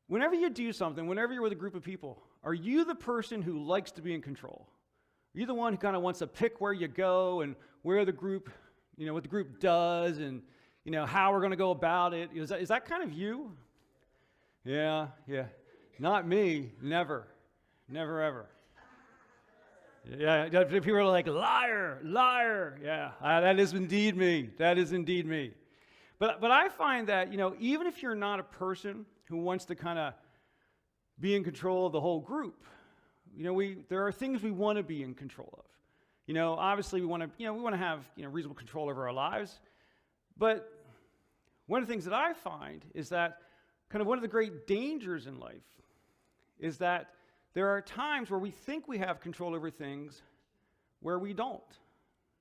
Whenever you do something, whenever you're with a group of people, are you the person who likes to be in control? Are you the one who kind of wants to pick where you go and where the group, what the group does and, how we're going to go about it? Is that kind of you? Yeah. Not me. Never. Never, ever. Yeah, people are like, liar, liar. Yeah, that is indeed me. That is indeed me. But I find that, even if you're not a person who wants to kind of be in control of the whole group, there are things we want to be in control of. Obviously we want to have, reasonable control over our lives. But one of the things that I find is that kind of one of the great dangers in life is that there are times where we think we have control over things where we don't.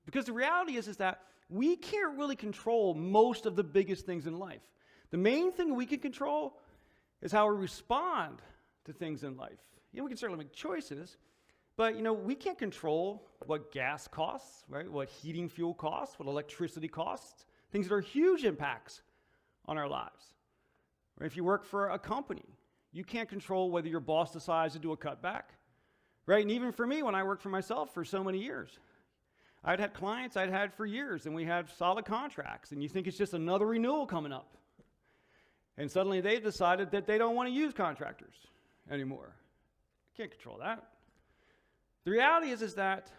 Because the reality is that we can't really control most of the biggest things in life. The main thing we can control is how we respond to things in life. We can certainly make choices, but we can't control what gas costs, right? What heating fuel costs, what electricity costs, things that are huge impacts on our lives. Right? If you work for a company, you can't control whether your boss decides to do a cutback, right? And even for me, when I worked for myself for so many years, I'd had clients I'd had for years, and we had solid contracts, and you think it's just another renewal coming up. And suddenly they've decided that they don't want to use contractors anymore. Can't control that. The reality is that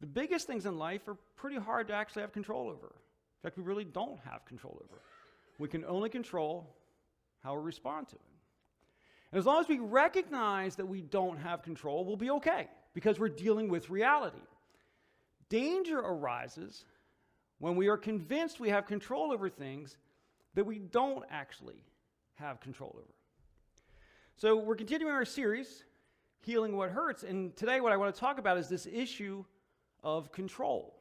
the biggest things in life are pretty hard to actually have control over. In fact, we really don't have control over. We can only control how we respond to it. And as long as we recognize that we don't have control, we'll be okay, because we're dealing with reality. Danger arises when we are convinced we have control over things that we don't actually have control over. So we're continuing our series, Healing What Hurts, and today what I want to talk about is this issue of control.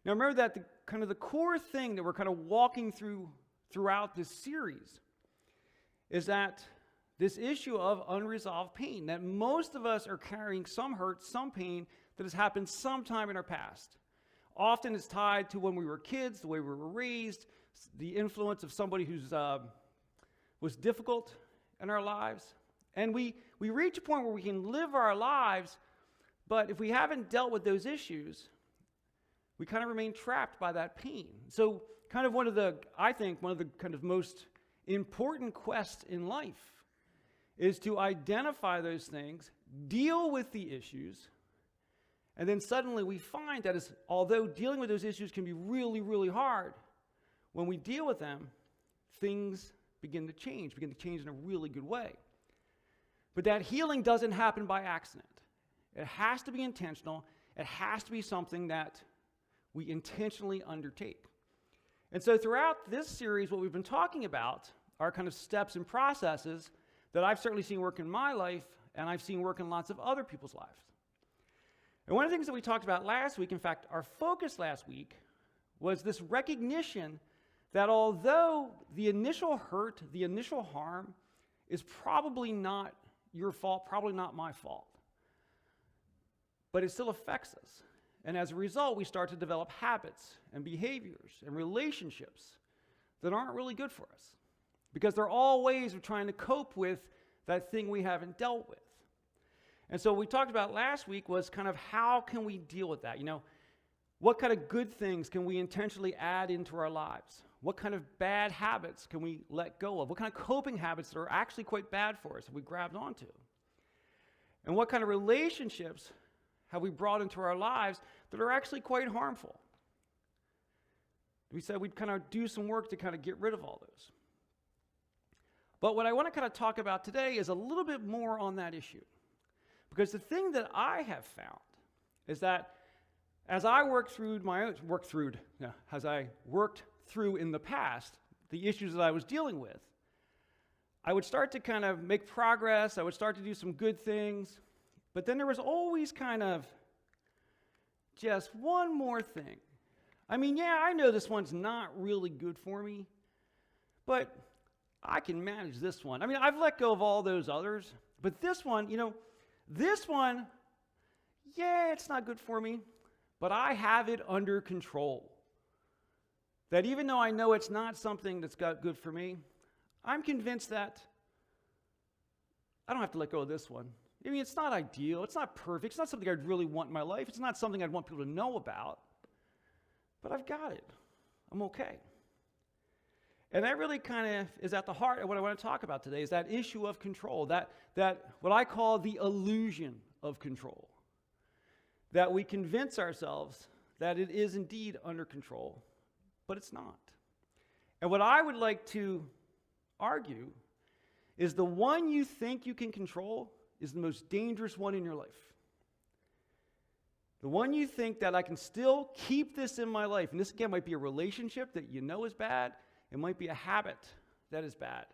Now remember that the core thing that we're kind of walking throughout this series is that this issue of unresolved pain, that most of us are carrying some hurt, some pain that has happened sometime in our past. Often it's tied to when we were kids, the way we were raised, the influence of somebody who's was difficult in our lives. And we reach a point where we can live our lives, but if we haven't dealt with those issues, we kind of remain trapped by that pain. So kind of one of the kind of most important quests in life is to identify those things, deal with the issues, and then suddenly we find that although dealing with those issues can be really, really hard, when we deal with them, things begin to change in a really good way. But that healing doesn't happen by accident. It has to be intentional. It has to be something that we intentionally undertake. And so throughout this series, what we've been talking about are kind of steps and processes that I've certainly seen work in my life, and I've seen work in lots of other people's lives. And one of the things that we talked about last week, in fact, our focus last week, was this recognition that although the initial hurt, the initial harm, is probably not your fault, probably not my fault, but it still affects us. And as a result, we start to develop habits and behaviors and relationships that aren't really good for us, because they're all ways of trying to cope with that thing we haven't dealt with. And so what we talked about last week was kind of how can we deal with that? What kind of good things can we intentionally add into our lives? What kind of bad habits can we let go of? What kind of coping habits that are actually quite bad for us have we grabbed onto? And what kind of relationships have we brought into our lives that are actually quite harmful? We said we'd kind of do some work to kind of get rid of all those. But what I want to kind of talk about today is a little bit more on that issue. Because the thing that I have found is that as I worked through in the past, the issues that I was dealing with, I would start to kind of make progress, I would start to do some good things, but then there was always kind of just one more thing. I mean, yeah, I know this one's not really good for me, but I can manage this one. I mean, I've let go of all those others, but this one, yeah, it's not good for me, but I have it under control. That even though I know it's not something that's got good for me, I'm convinced that I don't have to let go of this one. I mean, it's not ideal. It's not perfect. It's not something I'd really want in my life. It's not something I'd want people to know about. But I've got it. I'm okay. And that really kind of is at the heart of what I want to talk about today, is that issue of control, that what I call the illusion of control. That we convince ourselves that it is indeed under control, but it's not. And what I would like to argue is the one you think you can control is the most dangerous one in your life. The one you think that I can still keep this in my life, and this again might be a relationship that you know is bad, it might be a habit that is bad.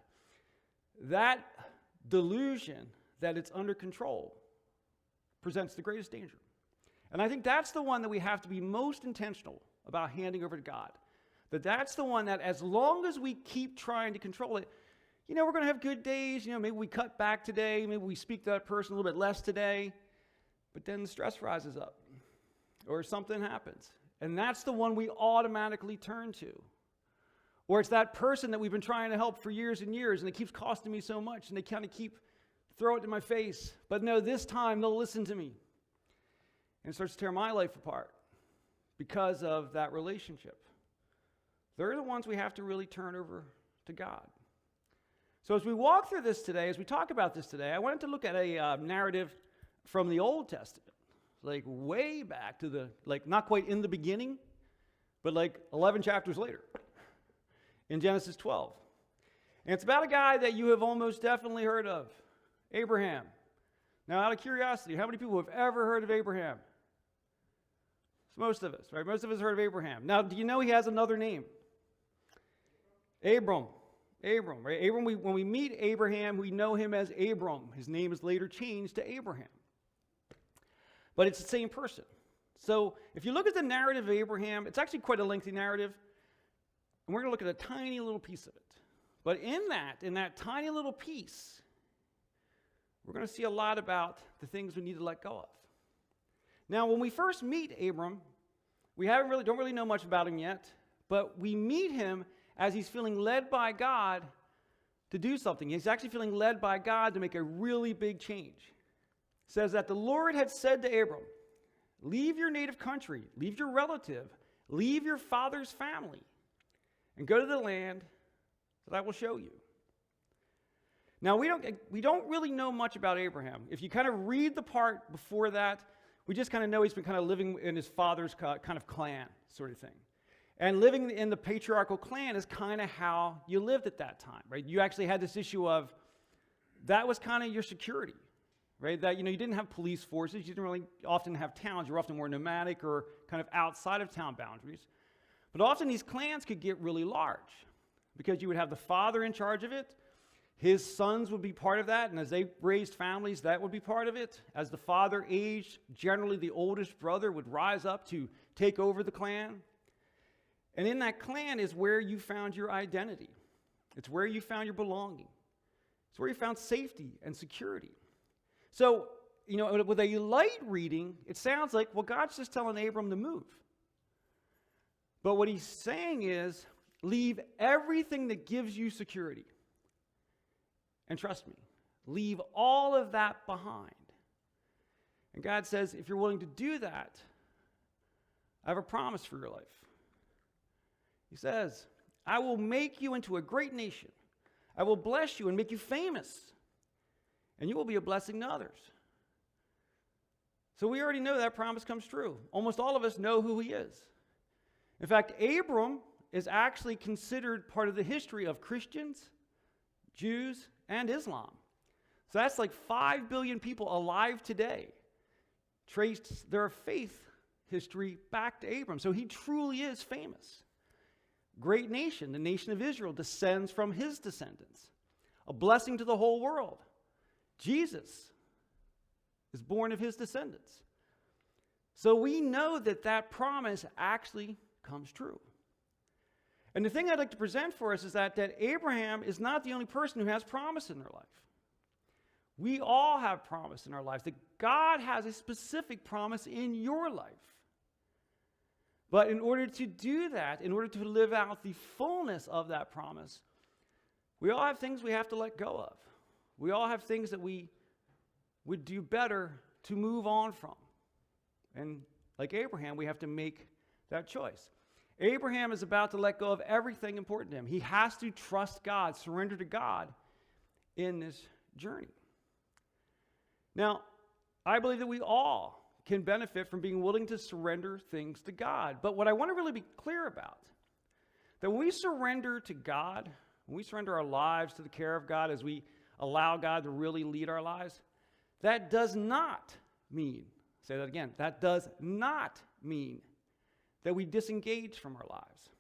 That delusion that it's under control presents the greatest danger. And I think that's the one that we have to be most intentional about handing over to God. That's the one that as long as we keep trying to control it, we're going to have good days. Maybe we cut back today. Maybe we speak to that person a little bit less today. But then the stress rises up or something happens. And that's the one we automatically turn to. Or it's that person that we've been trying to help for years and years, and it keeps costing me so much, and they kind of keep throw it in my face. But no, this time they'll listen to me. And it starts to tear my life apart because of that relationship. They're the ones we have to really turn over to God. So as we walk through this today, as we talk about this today, I wanted to look at a narrative from the Old Testament, like way back to not quite in the beginning, but like 11 chapters later in Genesis 12. And it's about a guy that you have almost definitely heard of, Abraham. Now, out of curiosity, how many people have ever heard of Abraham? It's most of us, right? Most of us heard of Abraham. Now, do you know he has another name? Abram, right? When we meet Abraham, we know him as Abram. His name is later changed to Abraham. But it's the same person. So if you look at the narrative of Abraham, it's actually quite a lengthy narrative. And we're going to look at a tiny little piece of it. But in that tiny little piece, we're going to see a lot about the things we need to let go of. Now, when we first meet Abram, we don't really know much about him yet, but we meet him as he's feeling led by God to do something. He's actually feeling led by God to make a really big change. It says that the Lord had said to Abram, leave your native country, leave your relative, leave your father's family, and go to the land that I will show you. Now, we don't really know much about Abraham. If you kind of read the part before that, we just kind of know he's been kind of living in his father's kind of clan sort of thing. And living in the patriarchal clan is kind of how you lived at that time, right? You actually had this issue of, that was kind of your security, right? That, you didn't have police forces. You didn't really often have towns. You were often more nomadic or kind of outside of town boundaries. But often these clans could get really large because you would have the father in charge of it. His sons would be part of that, and as they raised families, that would be part of it. As the father aged, generally the oldest brother would rise up to take over the clan. And in that clan is where you found your identity. It's where you found your belonging. It's where you found safety and security. So, with a light reading, it sounds like, well, God's just telling Abram to move. But what he's saying is, leave everything that gives you security. And trust me, leave all of that behind. And God says, if you're willing to do that, I have a promise for your life. He says, I will make you into a great nation. I will bless you and make you famous. And you will be a blessing to others. So we already know that promise comes true. Almost all of us know who he is. In fact, Abram is actually considered part of the history of Christians, Jews, and Islam. So that's like 5 billion people alive today traced their faith history back to Abram. So he truly is famous. Great nation, the nation of Israel, descends from his descendants. A blessing to the whole world. Jesus is born of his descendants. So we know that promise actually comes true. And the thing I'd like to present for us is that Abraham is not the only person who has promise in their life. We all have promise in our lives. That God has a specific promise in your life. But in order to do that, in order to live out the fullness of that promise, we all have things we have to let go of. We all have things that we would do better to move on from. And like Abraham, we have to make that choice. Abraham is about to let go of everything important to him. He has to trust God, surrender to God in this journey. Now, I believe that we all can benefit from being willing to surrender things to God. But what I want to really be clear about, that when we surrender to God, when we surrender our lives to the care of God, as we allow God to really lead our lives, that does not mean, say that again, that does not mean that we disengage from our lives.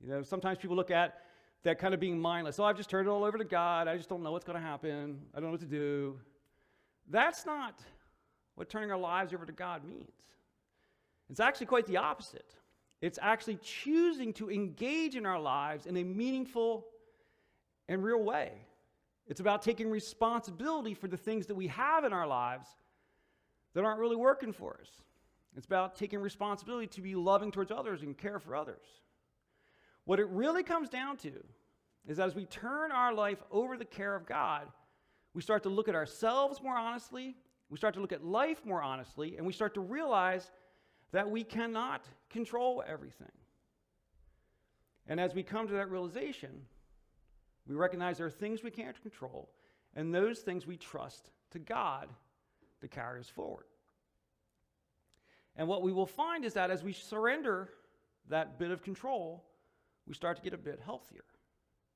You know, sometimes people look at that kind of being mindless. Oh, I've just turned it all over to God. I just don't know what's going to happen. I don't know what to do. That's not what turning our lives over to God means. It's actually quite the opposite. It's actually choosing to engage in our lives in a meaningful and real way. It's about taking responsibility for the things that we have in our lives that aren't really working for us. It's about taking responsibility to be loving towards others and care for others. What it really comes down to is that as we turn our life over to the care of God, we start to look at ourselves more honestly, we start to look at life more honestly, and we start to realize that we cannot control everything. And as we come to that realization, we recognize there are things we can't control, and those things we trust to God to carry us forward. And what we will find is that as we surrender that bit of control, we start to get a bit healthier.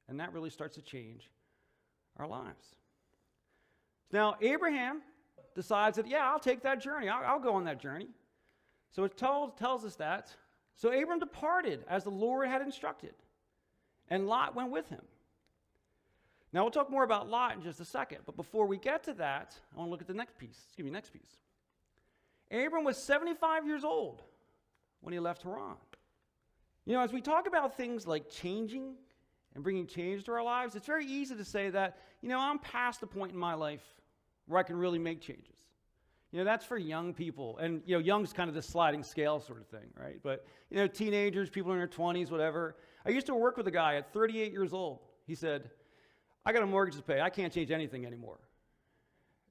And that really starts to change our lives. Now, Abraham decides that, yeah, I'll take that journey. I'll go on that journey. So it tells us that. So Abram departed as the Lord had instructed, and Lot went with him. Now, we'll talk more about Lot in just a second, but before we get to that, I want to look at the next piece. Next piece. Abram was 75 years old when he left Haran. You know, as we talk about things like changing and bringing change to our lives, it's very easy to say that, you know, I'm past the point in my life where I can really make changes. You know, that's for young people. And, you know, young's kind of the sliding scale sort of thing, right? But, you know, teenagers, people in their 20s, whatever. I used to work with a guy at 38 years old. He said, I got a mortgage to pay. I can't change anything anymore.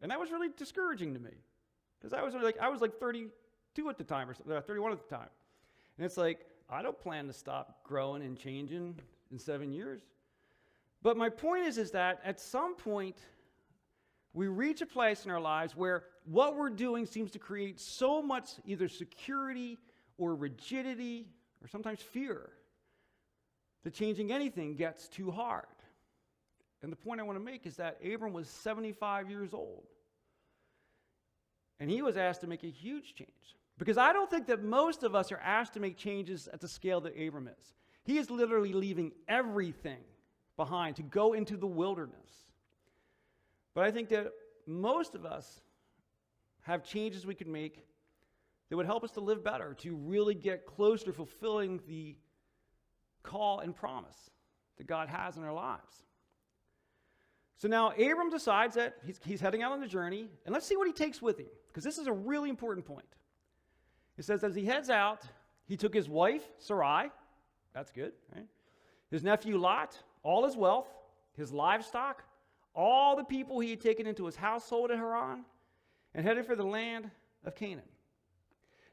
And that was really discouraging to me. Because I was like 32 at the time, or 31 at the time. And it's like, I don't plan to stop growing and changing in 7 years. But my point is that at some point, we reach a place in our lives where what we're doing seems to create so much either security or rigidity or sometimes fear that changing anything gets too hard. And the point I want to make is that Abram was 75 years old. And he was asked to make a huge change. Because I don't think that most of us are asked to make changes at the scale that Abram is. He is literally leaving everything behind to go into the wilderness. But I think that most of us have changes we could make that would help us to live better, to really get closer to fulfilling the call and promise that God has in our lives. So now Abram decides that he's heading out on the journey, and let's see what he takes with him, because this is a really important point. It says as he heads out, he took his wife, Sarai, that's good, right? His nephew Lot, all his wealth, his livestock, all the people he had taken into his household in Haran, and headed for the land of Canaan.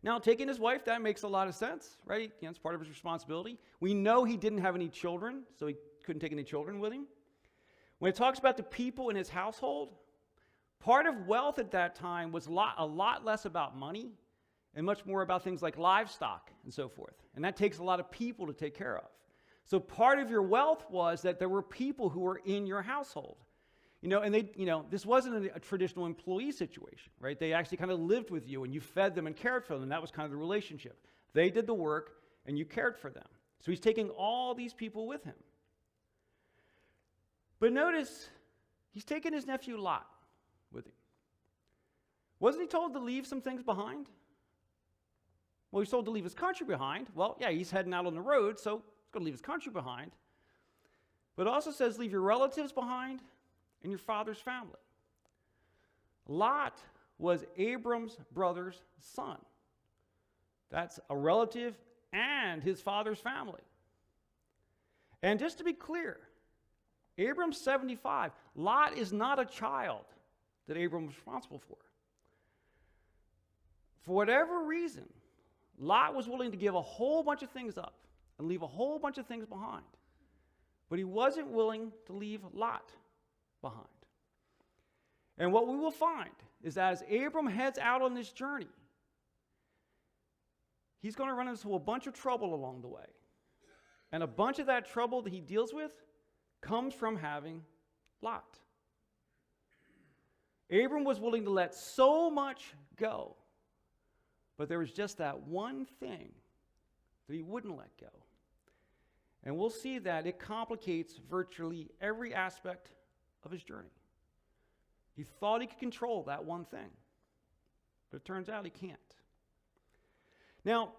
Now, taking his wife, that makes a lot of sense, right? You know, it's part of his responsibility. We know he didn't have any children, so he couldn't take any children with him. When it talks about the people in his household, part of wealth at that time was a lot less about money and much more about things like livestock and so forth. And that takes a lot of people to take care of. So part of your wealth was that there were people who were in your household. You know, and this wasn't a traditional employee situation, right? They actually kind of lived with you and you fed them and cared for them. That was kind of the relationship. They did the work and you cared for them. So he's taking all these people with him. But notice, he's taking his nephew Lot with him. Wasn't he told to leave some things behind? Well, he's told to leave his country behind. Well, yeah, he's heading out on the road, so he's going to leave his country behind. But it also says leave your relatives behind and your father's family. Lot was Abram's brother's son. That's a relative and his father's family. And just to be clear, Abram's 75. Lot is not a child that Abram was responsible for. For whatever reason, Lot was willing to give a whole bunch of things up and leave a whole bunch of things behind. But he wasn't willing to leave Lot behind. And what we will find is that as Abram heads out on this journey, he's going to run into a bunch of trouble along the way. And a bunch of that trouble that he deals with comes from having Lot. Abram was willing to let so much go, but there was just that one thing that he wouldn't let go. And we'll see that it complicates virtually every aspect of his journey. He thought he could control that one thing, but it turns out he can't. Now,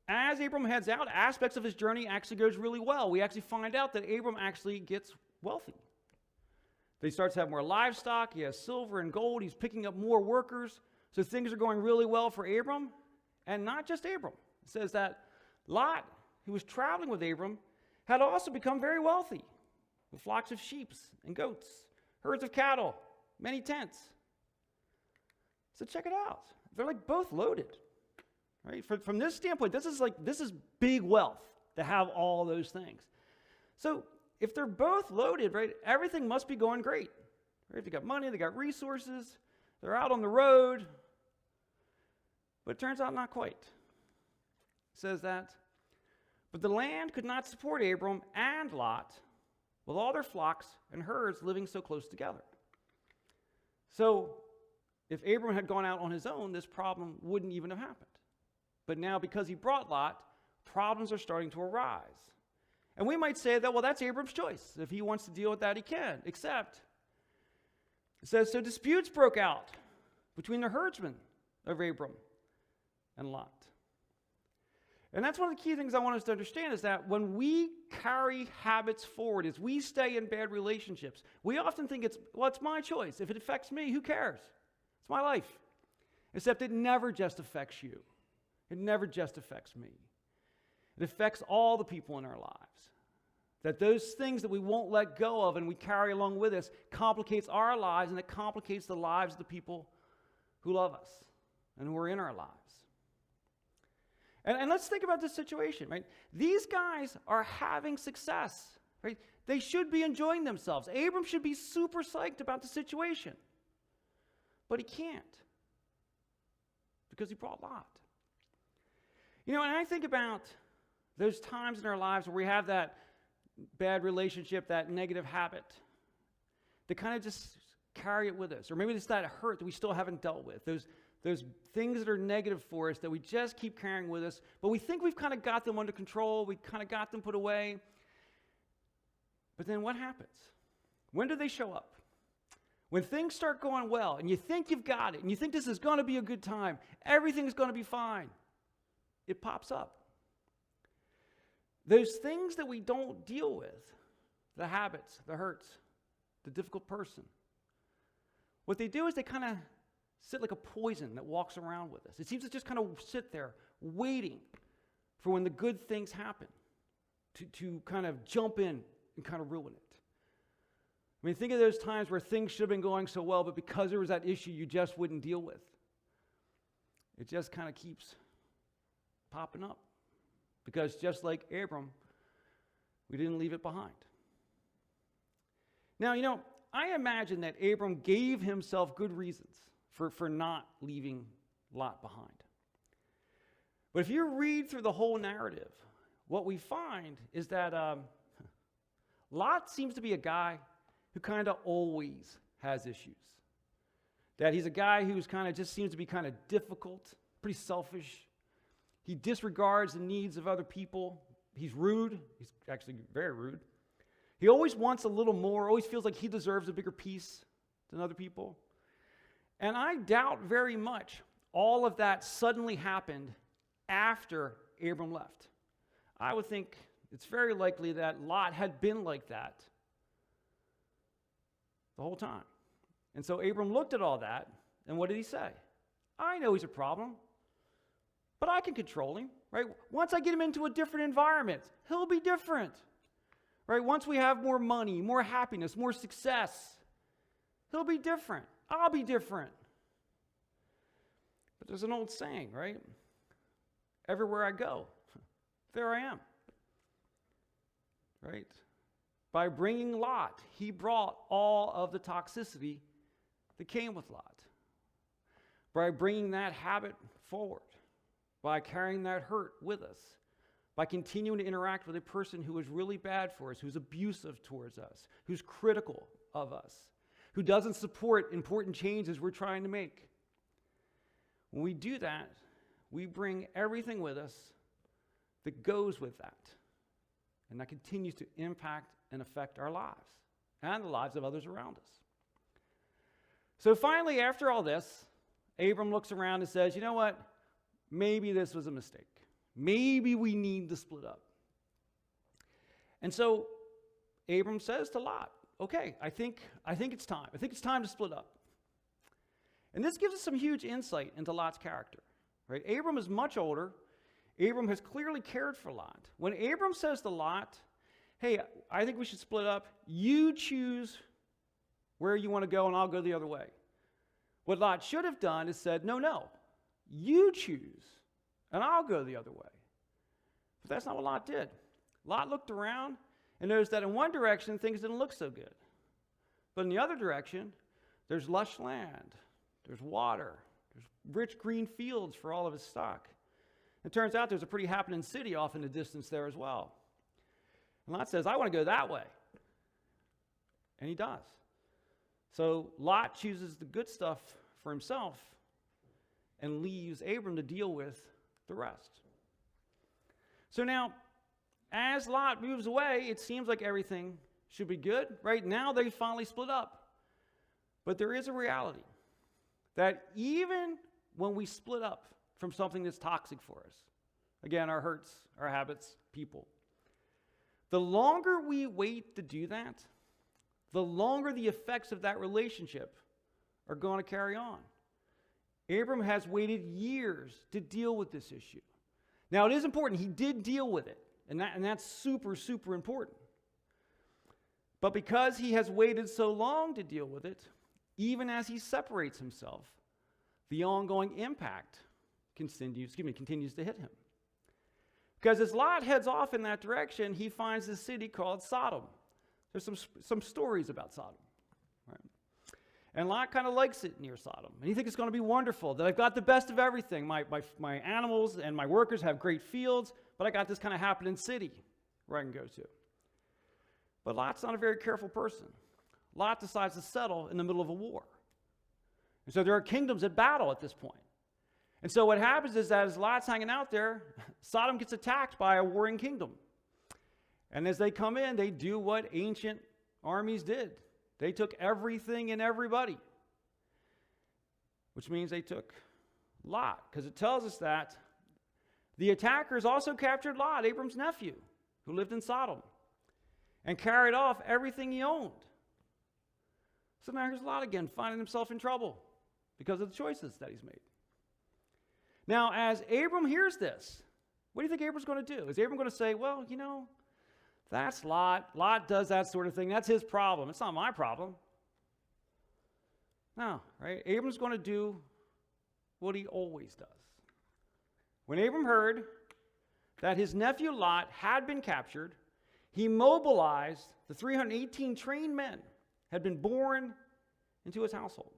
as Abram heads out, aspects of his journey actually goes really well. We actually find out that Abram actually gets wealthy. He starts to have more livestock, he has silver and gold, he's picking up more workers, so things are going really well for Abram, and not just Abram. It says that Lot, who was traveling with Abram, had also become very wealthy, with flocks of sheep and goats, herds of cattle, many tents. So check it out. They're like both loaded. Right? From this standpoint, this is big wealth to have all those things. So if they're both loaded, right, everything must be going great. Right? They got money, they got resources, they're out on the road. But it turns out not quite. It says that, but the land could not support Abram and Lot with all their flocks and herds living so close together. So if Abram had gone out on his own, this problem wouldn't even have happened. But now, because he brought Lot, problems are starting to arise. And we might say that, well, that's Abram's choice. If he wants to deal with that, he can. Except, it says, so disputes broke out between the herdsmen of Abram and Lot. And that's one of the key things I want us to understand is that when we carry habits forward, as we stay in bad relationships, we often think it's my choice. If it affects me, who cares? It's my life. Except it never just affects you. It never just affects me. It affects all the people in our lives. That those things that we won't let go of and we carry along with us complicates our lives, and it complicates the lives of the people who love us and who are in our lives. And let's think about this situation, right? These guys are having success, right? They should be enjoying themselves. Abram should be super psyched about the situation. But he can't, because he brought Lot. You know, and I think about those times in our lives where we have that bad relationship, that negative habit, that kind of just carry it with us. Or maybe it's that hurt that we still haven't dealt with. Those things that are negative for us that we just keep carrying with us, but we think we've kind of got them under control, we kind of got them put away. But then what happens? When do they show up? When things start going well, and you think you've got it, and you think this is going to be a good time, everything's going to be fine, it pops up. Those things that we don't deal with, the habits, the hurts, the difficult person, what they do is they kind of sit like a poison that walks around with us. It seems to just kind of sit there waiting for when the good things happen to kind of jump in and kind of ruin it. I mean, think of those times where things should have been going so well, but because there was that issue you just wouldn't deal with, it just kind of keeps popping up. Because just like Abram, we didn't leave it behind. Now, you know, I imagine that Abram gave himself good reasons for not leaving Lot behind. But if you read through the whole narrative, what we find is that Lot seems to be a guy who kind of always has issues. That he's a guy who's kind of just seems to be kind of difficult, pretty selfish. He disregards the needs of other people. He's rude. He's actually very rude. He always wants a little more, always feels like he deserves a bigger piece than other people. And I doubt very much all of that suddenly happened after Abram left. I would think it's very likely that Lot had been like that the whole time. And so Abram looked at all that, and what did he say? I know he's a problem, but I can control him, right? Once I get him into a different environment, he'll be different, right? Once we have more money, more happiness, more success, he'll be different. I'll be different. But there's an old saying, right? Everywhere I go, there I am. Right? By bringing Lot, he brought all of the toxicity that came with Lot. By bringing that habit forward, by carrying that hurt with us, by continuing to interact with a person who is really bad for us, who's abusive towards us, who's critical of us, who doesn't support important changes we're trying to make. When we do that, we bring everything with us that goes with that. And that continues to impact and affect our lives and the lives of others around us. So finally, after all this, Abram looks around and says, you know what? Maybe this was a mistake. Maybe we need to split up. And so Abram says to Lot, okay, I think it's time. I think it's time to split up. And this gives us some huge insight into Lot's character. Right? Abram is much older. Abram has clearly cared for Lot. When Abram says to Lot, hey, I think we should split up, you choose where you want to go and I'll go the other way. What Lot should have done is said, no, you choose and I'll go the other way. But that's not what Lot did. Lot looked around and noticed that in one direction things didn't look so good. But in the other direction, there's lush land, there's water, there's rich green fields for all of his stock. It turns out there's a pretty happening city off in the distance there as well. And Lot says, I want to go that way. And he does. So Lot chooses the good stuff for himself and leaves Abram to deal with the rest. So now, as Lot moves away, it seems like everything should be good. Right now, they finally split up. But there is a reality that even when we split up from something that's toxic for us, again, our hurts, our habits, people, the longer we wait to do that, the longer the effects of that relationship are going to carry on. Abram has waited years to deal with this issue. Now, it is important. He did deal with it, and that's super, super important. But because he has waited so long to deal with it, even as he separates himself, the ongoing impact continues to hit him. Because as Lot heads off in that direction, he finds a city called Sodom. There's some stories about Sodom. Right? And Lot kind of likes it near Sodom. And he thinks it's going to be wonderful, that I've got the best of everything. My animals and my workers have great fields, but I got this kind of happening city where I can go to. But Lot's not a very careful person. Lot decides to settle in the middle of a war. And so there are kingdoms at battle at this point. And so what happens is that as Lot's hanging out there, Sodom gets attacked by a warring kingdom. And as they come in, they do what ancient armies did. They took everything and everybody. Which means they took Lot. Because it tells us that the attackers also captured Lot, Abram's nephew, who lived in Sodom, and carried off everything he owned. So now here's Lot again, finding himself in trouble because of the choices that he's made. Now, as Abram hears this, what do you think Abram's going to do? Is Abram going to say, well, you know, that's Lot. Lot does that sort of thing. That's his problem. It's not my problem. No, right? Abram's going to do what he always does. When Abram heard that his nephew Lot had been captured, he mobilized the 318 trained men had been born into his household.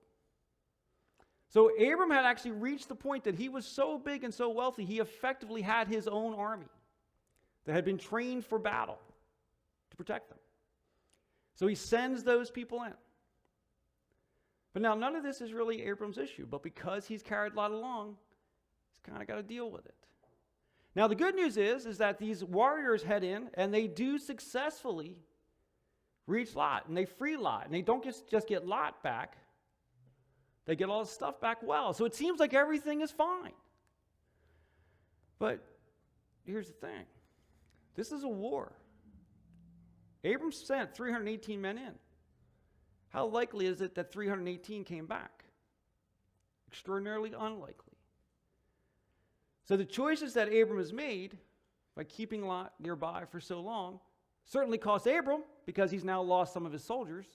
So Abram had actually reached the point that he was so big and so wealthy, he effectively had his own army that had been trained for battle to protect them. So he sends those people in. But now none of this is really Abram's issue, but because he's carried Lot along, he's kind of got to deal with it. Now the good news is that these warriors head in and they do successfully reach Lot and they free Lot. And they don't just get Lot back, they get all the stuff back well. So it seems like everything is fine. But here's the thing. This is a war. Abram sent 318 men in. How likely is it that 318 came back? Extraordinarily unlikely. So the choices that Abram has made by keeping Lot nearby for so long Certainly cost Abram because he's now lost some of his soldiers,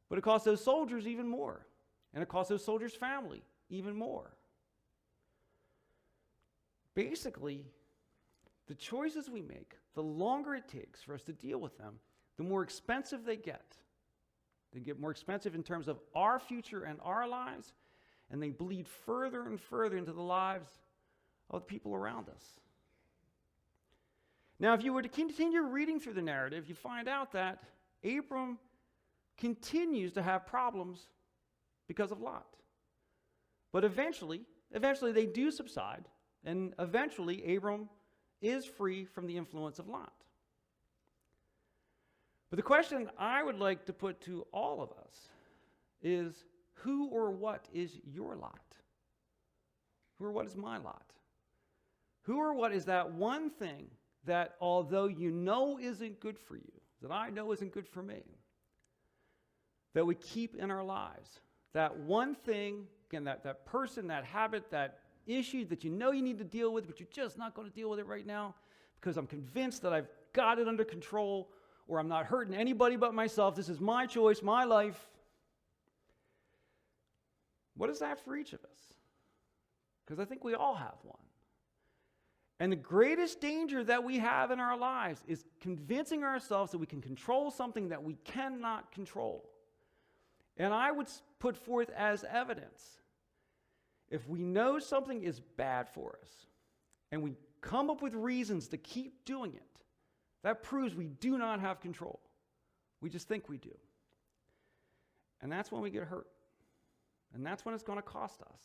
but it cost those soldiers even more, and it cost those soldiers' family even more. Basically, the choices we make, the longer it takes for us to deal with them, the more expensive they get. They get more expensive in terms of our future and our lives, and they bleed further and further into the lives of the people around us. Now, if you were to continue reading through the narrative, you find out that Abram continues to have problems because of Lot. But eventually they do subside, and eventually Abram is free from the influence of Lot. But the question I would like to put to all of us is, who or what is your lot? Who or what is my lot? Who or what is that one thing that, although you know isn't good for you, that I know isn't good for me, that we keep in our lives? That one thing, again, that person, that habit, that issue that you know you need to deal with, but you're just not going to deal with it right now because I'm convinced that I've got it under control, or I'm not hurting anybody but myself. This is my choice, my life. What is that for each of us? Because I think we all have one. And the greatest danger that we have in our lives is convincing ourselves that we can control something that we cannot control. And I would put forth as evidence, if we know something is bad for us, and we come up with reasons to keep doing it, that proves we do not have control. We just think we do. And that's when we get hurt. And that's when it's going to cost us.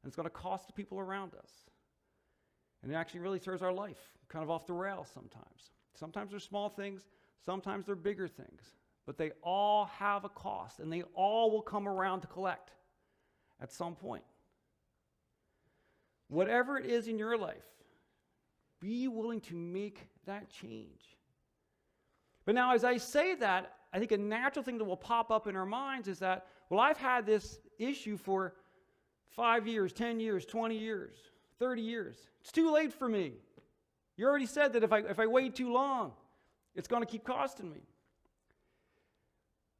And it's going to cost the people around us. And it actually really throws our life kind of off the rails sometimes. Sometimes they're small things, sometimes they're bigger things. But they all have a cost, and they all will come around to collect at some point. Whatever it is in your life, be willing to make that change. But now, as I say that, I think a natural thing that will pop up in our minds is that, well, I've had this issue for 5 years, 10 years, 20 years, 30 years. It's too late for me. You already said that if I wait too long, it's going to keep costing me.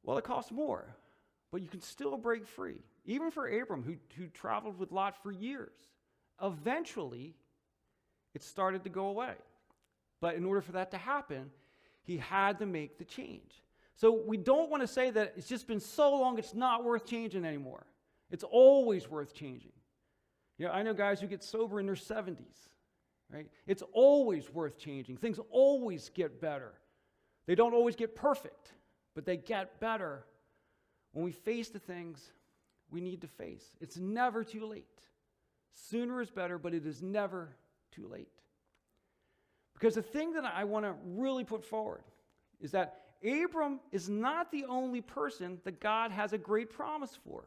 Well, it costs more, but you can still break free. Even for Abram, who traveled with Lot for years, eventually it started to go away. But in order for that to happen, he had to make the change. So we don't want to say that it's just been so long it's not worth changing anymore. It's always worth changing. You know, I know guys who get sober in their 70s, right? It's always worth changing. Things always get better. They don't always get perfect, but they get better when we face the things we need to face. It's never too late. Sooner is better, but it is never too late. Because the thing that I want to really put forward is that Abram is not the only person that God has a great promise for.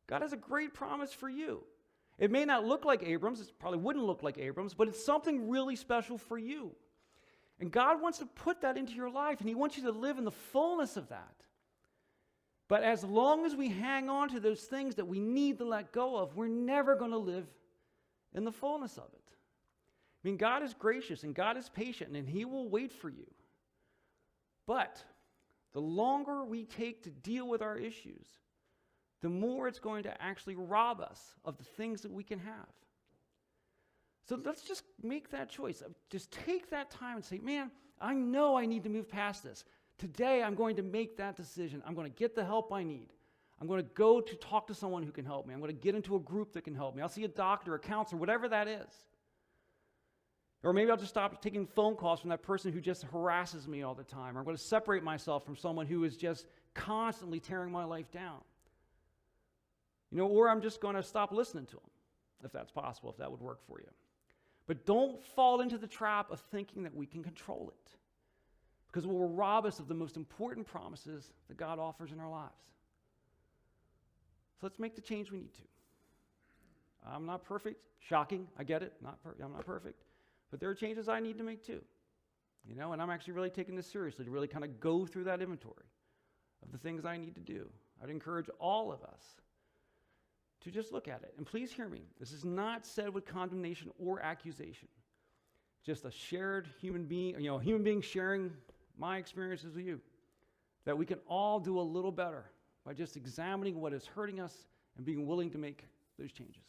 God has a great promise for you. It may not look like Abram's, it probably wouldn't look like Abram's, but it's something really special for you. And God wants to put that into your life, and He wants you to live in the fullness of that. But as long as we hang on to those things that we need to let go of, we're never going to live in the fullness of it. I mean, God is gracious and God is patient, and He will wait for you. But the longer we take to deal with our issues, the more it's going to actually rob us of the things that we can have. So let's just make that choice. Just take that time and say, man, I know I need to move past this. Today I'm going to make that decision. I'm going to get the help I need. I'm going to go to talk to someone who can help me. I'm going to get into a group that can help me. I'll see a doctor, a counselor, whatever that is. Or maybe I'll just stop taking phone calls from that person who just harasses me all the time. Or I'm going to separate myself from someone who is just constantly tearing my life down. You know, or I'm just going to stop listening to them, if that's possible, if that would work for you. But don't fall into the trap of thinking that we can control it, because it will rob us of the most important promises that God offers in our lives. So let's make the change we need to. I'm not perfect. Shocking. I get it. I'm not perfect. But there are changes I need to make too. You know, and I'm actually really taking this seriously to really kind of go through that inventory of the things I need to do. I'd encourage all of us to just look at it. And please hear me. This is not said with condemnation or accusation. just a shared human being, a human being sharing my experiences with you, that we can all do a little better by just examining what is hurting us and being willing to make those changes.